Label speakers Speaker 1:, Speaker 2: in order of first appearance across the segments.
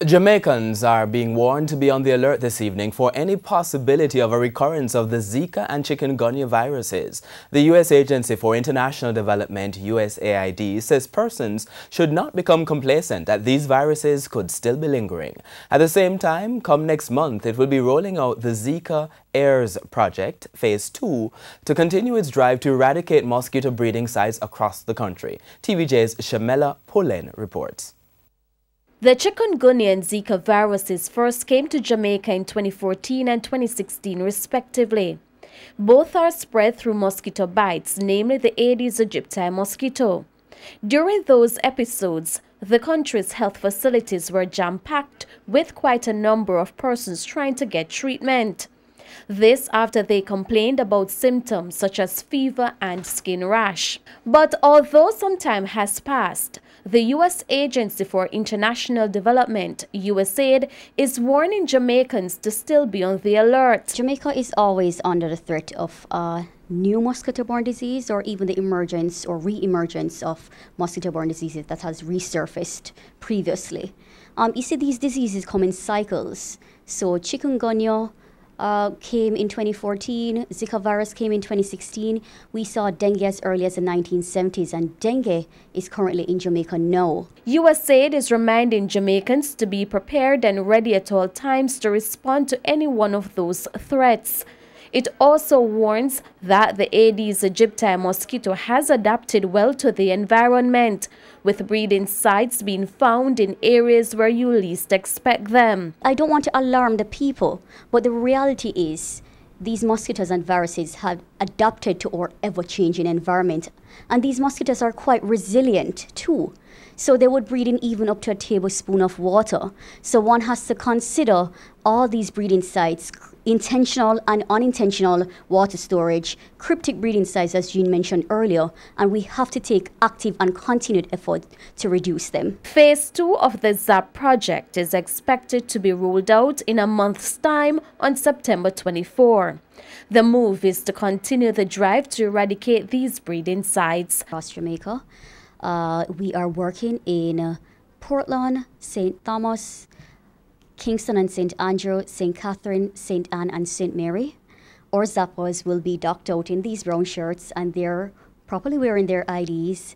Speaker 1: Jamaicans are being warned to be on the alert this evening for any possibility of a recurrence of the Zika and Chikungunya viruses. The U.S. Agency for International Development, USAID, says persons should not become complacent that these viruses could still be lingering. At the same time, come next month, it will be rolling out the Zika Heirs Project, Phase 2, to continue its drive to eradicate mosquito breeding sites across the country. TVJ's Shamela Pullen reports.
Speaker 2: The Chikungunya and Zika viruses first came to Jamaica in 2014 and 2016 respectively. Both are spread through mosquito bites, namely the Aedes aegypti mosquito. During those episodes, the country's health facilities were jam-packed with quite a number of persons trying to get treatment. This after they complained about symptoms such as fever and skin rash. But although some time has passed, the U.S. Agency for International Development, USAID, is warning Jamaicans to still be on the alert.
Speaker 3: Jamaica is always under the threat of new mosquito-borne disease, or even the emergence or re-emergence of mosquito-borne diseases that has resurfaced previously. You see, these diseases come in cycles. So Chikungunya came in 2014, Zika virus came in 2016. We saw dengue as early as the 1970s, and dengue is currently in Jamaica now.
Speaker 2: USAID is reminding Jamaicans to be prepared and ready at all times to respond to any one of those threats. It also warns that the Aedes aegypti mosquito has adapted well to the environment, with breeding sites being found in areas where you least expect them.
Speaker 3: I don't want to alarm the people, but the reality is these mosquitoes and viruses have adapted to our ever-changing environment, and these mosquitoes are quite resilient too. So they would breed in even up to a tablespoon of water. So one has to consider all these breeding sites, intentional and unintentional water storage, cryptic breeding sites, as Jean mentioned earlier, and we have to take active and continued effort to reduce them.
Speaker 2: Phase 2 of the ZAP project is expected to be rolled out in a month's time on September 24. The move is to continue the drive to eradicate these breeding sites.
Speaker 3: Across Jamaica, we are working in Portland, St. Thomas, Kingston and St. Andrew, St. Catherine, St. Anne and St. Mary. Our zappers will be docked out in these brown shirts, and they're properly wearing their IDs.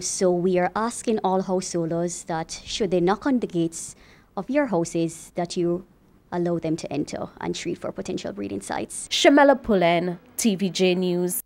Speaker 3: So we are asking all householders that should they knock on the gates of your houses, that you allow them to enter and treat for potential breeding sites.
Speaker 2: Shamela Pullen, TVJ News.